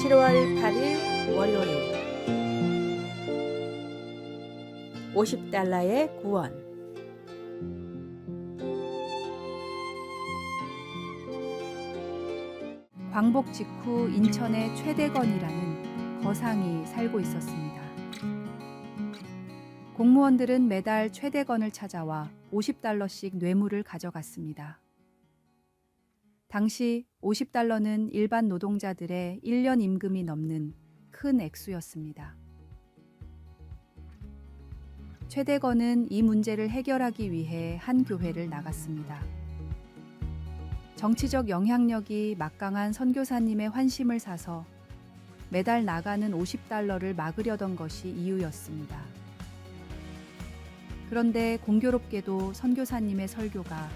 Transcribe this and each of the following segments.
7월 8일 월요일 50달러의 구원. 광복 직후 인천의 최대건이라는 거상이 살고 있었습니다. 공무원들은 매달 최대건을 찾아와 50달러씩 뇌물을 가져갔습니다. 당시 50달러는 일반 노동자들의 1년 임금이 넘는 큰 액수였습니다. 최대건은 이 문제를 해결하기 위해 한 교회를 나갔습니다. 정치적 영향력이 막강한 선교사님의 환심을 사서 매달 나가는 50달러를 막으려던 것이 이유였습니다. 그런데 공교롭게도 선교사님의 설교가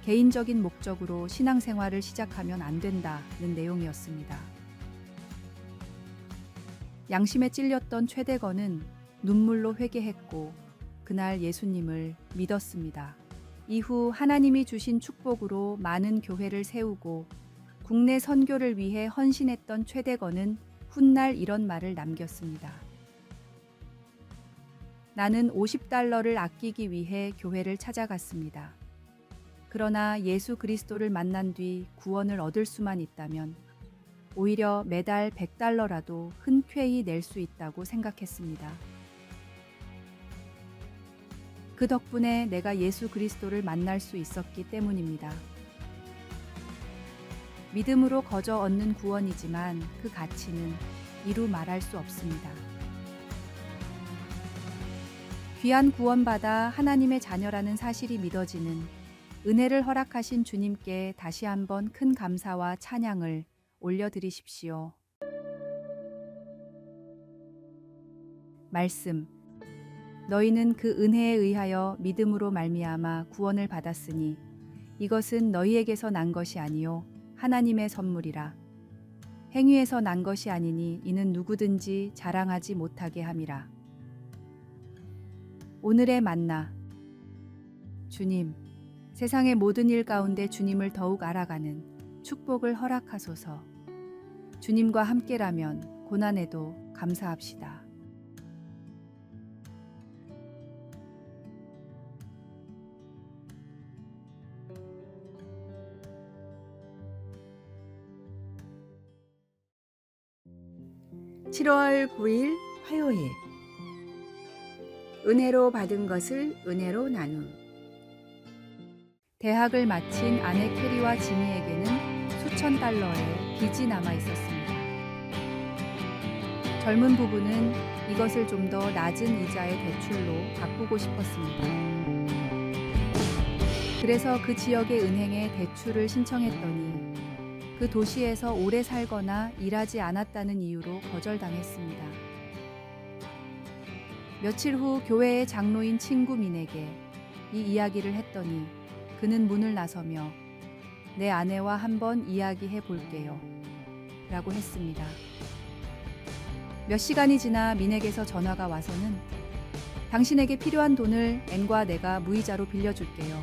개인적인 목적으로 신앙생활을 시작하면 안 된다는 내용이었습니다. 양심에 찔렸던 최대건은 눈물로 회개했고 그날 예수님을 믿었습니다. 이후 하나님이 주신 축복으로 많은 교회를 세우고 국내 선교를 위해 헌신했던 최대건은 훗날 이런 말을 남겼습니다. 나는 50달러를 아끼기 위해 교회를 찾아갔습니다. 그러나 예수 그리스도를 만난 뒤 구원을 얻을 수만 있다면 오히려 매달 100달러라도 흔쾌히 낼 수 있다고 생각했습니다. 그 덕분에 내가 예수 그리스도를 만날 수 있었기 때문입니다. 믿음으로 거저 얻는 구원이지만 그 가치는 이루 말할 수 없습니다. 귀한 구원받아 하나님의 자녀라는 사실이 믿어지는 은혜를 허락하신 주님께 다시 한번 큰 감사와 찬양을 올려드리십시오. 말씀. 너희는 그 은혜에 의하여 믿음으로 말미암아 구원을 받았으니 이것은 너희에게서 난 것이 아니요 하나님의 선물이라. 행위에서 난 것이 아니니 이는 누구든지 자랑하지 못하게 함이라. 오늘의 만나. 주님, 세상의 모든 일 가운데 주님을 더욱 알아가는 축복을 허락하소서. 주님과 함께라면 고난에도 감사합시다. (7월 9일) 화요일 은혜로 받은 것을 은혜로 나눔. 대학을 마친 아내 캐리와 지미에게는 수천 달러의 빚이 남아 있었습니다. 젊은 부부는 이것을 좀 더 낮은 이자의 대출로 바꾸고 싶었습니다. 그래서 그 지역의 은행에 대출을 신청했더니 그 도시에서 오래 살거나 일하지 않았다는 이유로 거절당했습니다. 며칠 후 교회의 장로인 친구 민에게 이 이야기를 했더니 그는 문을 나서며 내 아내와 한번 이야기해 볼게요 라고 했습니다. 몇 시간이 지나 민에게서 전화가 와서는 당신에게 필요한 돈을 앤과 내가 무이자로 빌려줄게요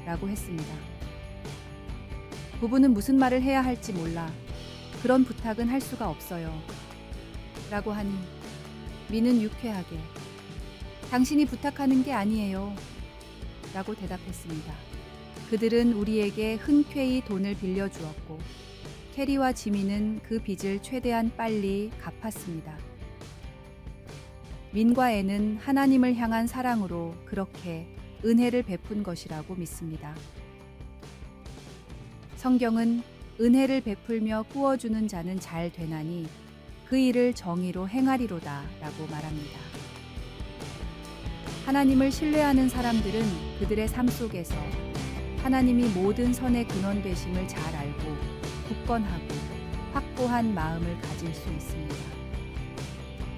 라고 했습니다. 부부는 무슨 말을 해야 할지 몰라 그런 부탁은 할 수가 없어요 라고 하니 민은 유쾌하게 당신이 부탁하는 게 아니에요 라고 대답했습니다. 그들은 우리에게 흔쾌히 돈을 빌려주었고 캐리와 지미는 그 빚을 최대한 빨리 갚았습니다. 민과 앤은 하나님을 향한 사랑으로 그렇게 은혜를 베푼 것이라고 믿습니다. 성경은 은혜를 베풀며 꾸어주는 자는 잘 되나니 그 일을 정의로 행하리로다 라고 말합니다. 하나님을 신뢰하는 사람들은 그들의 삶 속에서 하나님이 모든 선의 근원 되심을 잘 알고 굳건하고 확고한 마음을 가질 수 있습니다.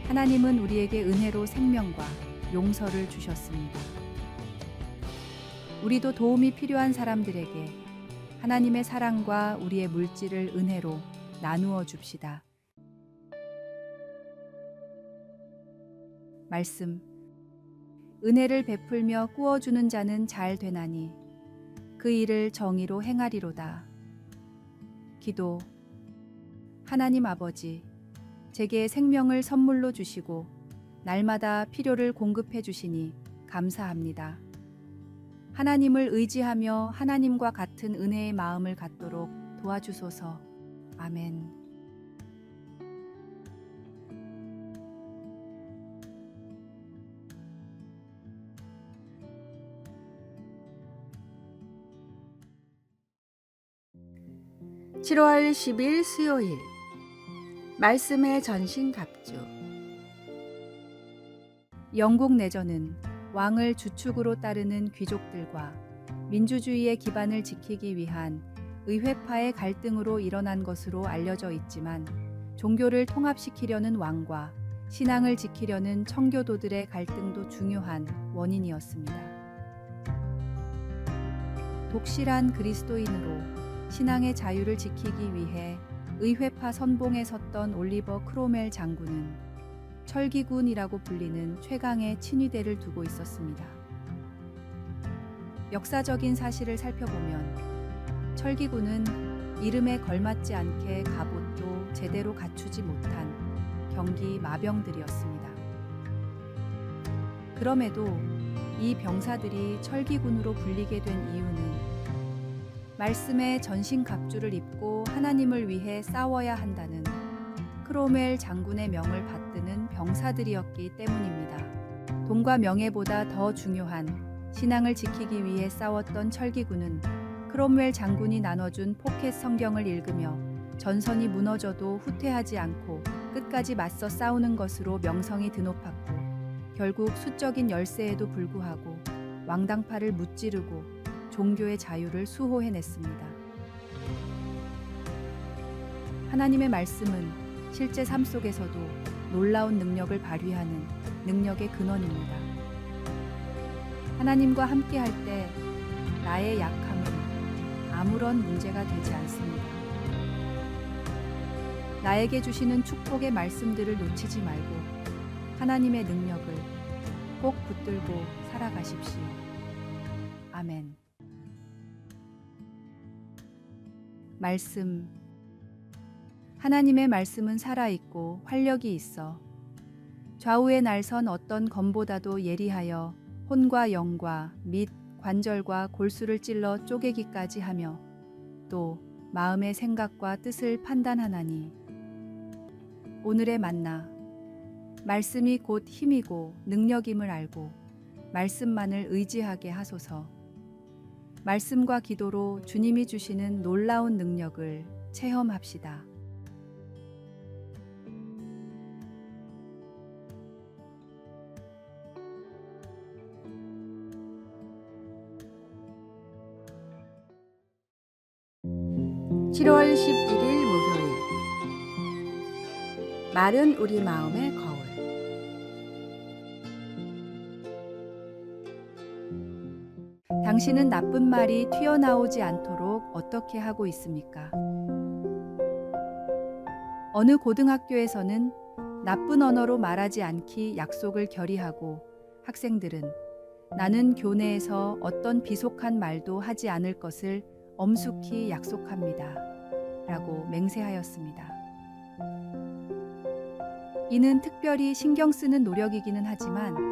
하나님은 우리에게 은혜로 생명과 용서를 주셨습니다. 우리도 도움이 필요한 사람들에게 하나님의 사랑과 우리의 물질을 은혜로 나누어 줍시다. 말씀. 은혜를 베풀며 꾸어주는 자는 잘 되나니 그 일을 정의로 행하리로다. 기도. 하나님 아버지, 제게 생명을 선물로 주시고 날마다 필요를 공급해 주시니 감사합니다. 하나님을 의지하며 하나님과 같은 은혜의 마음을 갖도록 도와주소서. 아멘. (7월 10일) 수요일 말씀의 전신갑주. 영국 내전은 왕을 주축으로 따르는 귀족들과 민주주의의 기반을 지키기 위한 의회파의 갈등으로 일어난 것으로 알려져 있지만, 종교를 통합시키려는 왕과 신앙을 지키려는 청교도들의 갈등도 중요한 원인이었습니다. 독실한 그리스도인으로 신앙의 자유를 지키기 위해 의회파 선봉에 섰던 올리버 크로멜 장군은 철기군이라고 불리는 최강의 친위대를 두고 있었습니다. 역사적인 사실을 살펴보면 철기군은 이름에 걸맞지 않게 갑옷도 제대로 갖추지 못한 경기 마병들이었습니다. 그럼에도 이 병사들이 철기군으로 불리게 된 이유는 말씀의 전신갑주를 입고 하나님을 위해 싸워야 한다는 크로멜 장군의 명을 받드는 병사들이었기 때문입니다. 돈과 명예보다 더 중요한 신앙을 지키기 위해 싸웠던 철기군은 크롬웰 장군이 나눠준 포켓 성경을 읽으며 전선이 무너져도 후퇴하지 않고 끝까지 맞서 싸우는 것으로 명성이 드높았고, 결국 수적인 열세에도 불구하고 왕당파를 무찌르고 종교의 자유를 수호해냈습니다. 하나님의 말씀은 실제 삶 속에서도 놀라운 능력을 발휘하는 능력의 근원입니다. 하나님과 함께할 때 나의 약함은 아무런 문제가 되지 않습니다. 나에게 주시는 축복의 말씀들을 놓치지 말고 하나님의 능력을 꼭 붙들고 살아가십시오. 아멘. 말씀. 하나님의 말씀은 살아있고 활력이 있어 좌우에 날선 어떤 검보다도 예리하여 혼과 영과 및 관절과 골수를 찔러 쪼개기까지 하며 또 마음의 생각과 뜻을 판단하나니. 오늘의 만나. 말씀이 곧 힘이고 능력임을 알고 말씀만을 의지하게 하소서. 말씀과 기도로 주님이 주시는 놀라운 능력을 체험합시다. (7월 11일) 목요일. 말은 우리 마음의 거울. 당신은 나쁜 말이 튀어나오지 않도록 어떻게 하고 있습니까? 어느 고등학교에서는 나쁜 언어로 말하지 않기 약속을 결의하고 학생들은 나는 교내에서 어떤 비속한 말도 하지 않을 것을 엄숙히 약속합니다. 라고 맹세하였습니다. 이는 특별히 신경 쓰는 노력이기는 하지만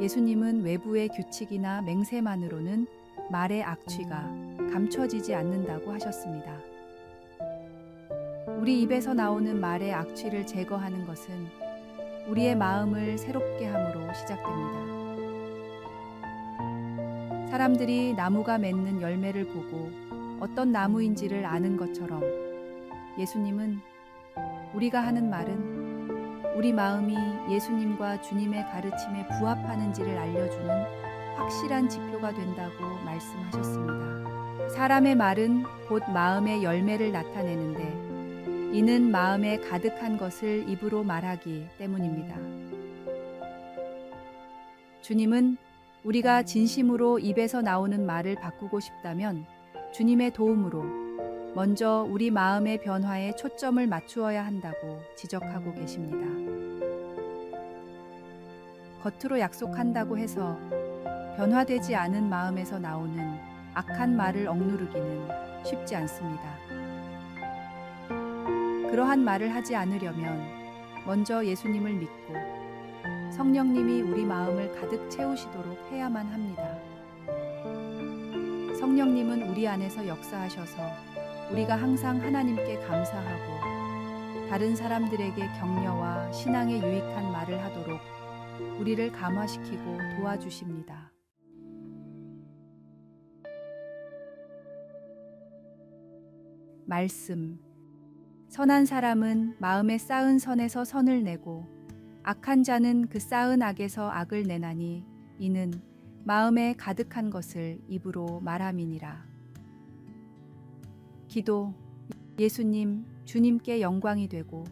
예수님은 외부의 규칙이나 맹세만으로는 말의 악취가 감춰지지 않는다고 하셨습니다. 우리 입에서 나오는 말의 악취를 제거하는 것은 우리의 마음을 새롭게 함으로 시작됩니다. 사람들이 나무가 맺는 열매를 보고 어떤 나무인지를 아는 것처럼 예수님은 우리가 하는 말은 우리 마음이 예수님과 주님의 가르침에 부합하는지를 알려주는 확실한 지표가 된다고 말씀하셨습니다. 사람의 말은 곧 마음의 열매를 나타내는데 이는 마음에 가득한 것을 입으로 말하기 때문입니다. 주님은 우리가 진심으로 입에서 나오는 말을 바꾸고 싶다면 주님의 도움으로 먼저 우리 마음의 변화에 초점을 맞추어야 한다고 지적하고 계십니다. 겉으로 약속한다고 해서 변화되지 않은 마음에서 나오는 악한 말을 억누르기는 쉽지 않습니다. 그러한 말을 하지 않으려면 먼저 예수님을 믿고 성령님이 우리 마음을 가득 채우시도록 해야만 합니다. 성령님은 우리 안에서 역사하셔서 우리가 항상 하나님께 감사하고 다른 사람들에게 격려와 신앙에 유익한 말을 하도록 우리를 감화시키고 도와주십니다. 말씀. 선한 사람은 마음에 쌓은 선에서 선을 내고 악한 자는 그 쌓은 악에서 악을 내나니 이는 마음에 가득한 것을 입으로 말함이니라. 기도. 예수님, 주님께 영광이 되고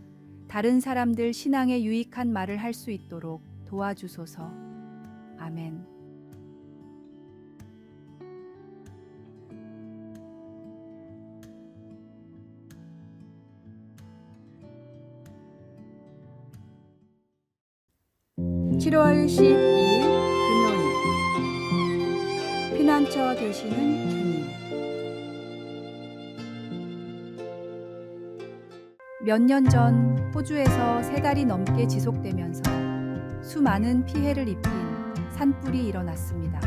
다른 사람들 신앙에 유익한 말을 할 수 있도록 도와주소서. 아멘. (7월 12일) 금요일 피난처 되시는 주님. 몇 년 전 호주에서 3달이 넘게 지속되면서 수많은 피해를 입힌 산불이 일어났습니다.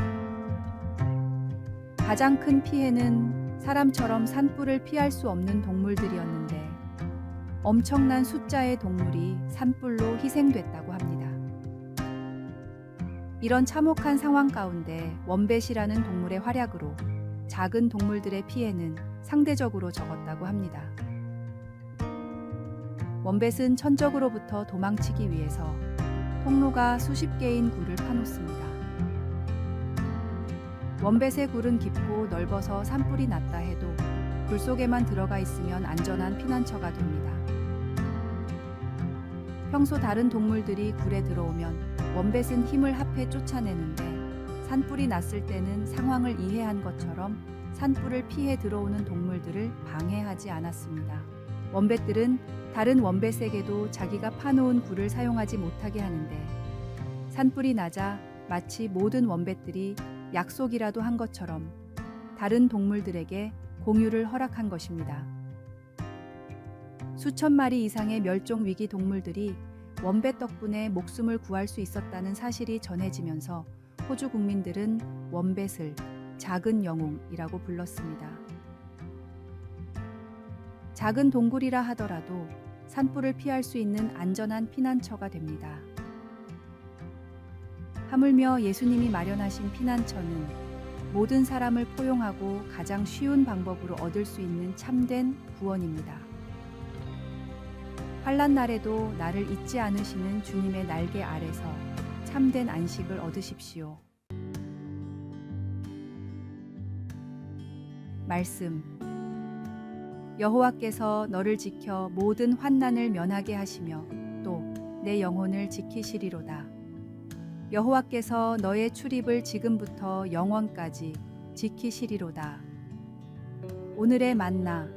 가장 큰 피해는 사람처럼 산불을 피할 수 없는 동물들이었는데 엄청난 숫자의 동물이 산불로 희생됐다고 합니다. 이런 참혹한 상황 가운데 원뱃이라는 동물의 활약으로 작은 동물들의 피해는 상대적으로 적었다고 합니다. 원뱃은 천적으로부터 도망치기 위해서 통로가 수십 개인 굴을 파놓습니다. 원뱃의 굴은 깊고 넓어서 산불이 났다 해도 굴 속에만 들어가 있으면 안전한 피난처가 됩니다. 평소 다른 동물들이 굴에 들어오면 원뱃은 힘을 합해 쫓아내는데 산불이 났을 때는 상황을 이해한 것처럼 산불을 피해 들어오는 동물들을 방해하지 않았습니다. 원뱃들은 다른 원뱃에게도 자기가 파놓은 굴을 사용하지 못하게 하는데 산불이 나자 마치 모든 원뱃들이 약속이라도 한 것처럼 다른 동물들에게 공유를 허락한 것입니다. 수천 마리 이상의 멸종 위기 동물들이 원뱃 덕분에 목숨을 구할 수 있었다는 사실이 전해지면서 호주 국민들은 원뱃을 작은 영웅이라고 불렀습니다. 작은 동굴이라 하더라도 산불을 피할 수 있는 안전한 피난처가 됩니다. 하물며 예수님이 마련하신 피난처는 모든 사람을 포용하고 가장 쉬운 방법으로 얻을 수 있는 참된 구원입니다. 환난 날에도 나를 잊지 않으시는 주님의 날개 아래서 참된 안식을 얻으십시오. 말씀. 여호와께서 너를 지켜 모든 환난을 면하게 하시며 또 내 영혼을 지키시리로다. 여호와께서 너의 출입을 지금부터 영원까지 지키시리로다. 오늘의 만나.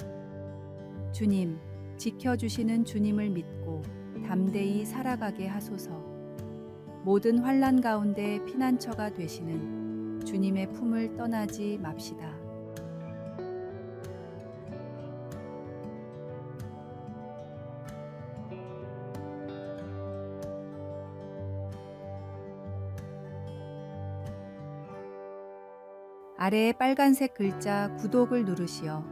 주님, 지켜주시는 주님을 믿고 담대히 살아가게 하소서. 모든 환난 가운데 피난처가 되시는 주님의 품을 떠나지 맙시다. 아래의 빨간색 글자 구독을 누르시어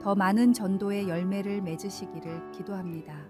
더 많은 전도의 열매를 맺으시기를 기도합니다.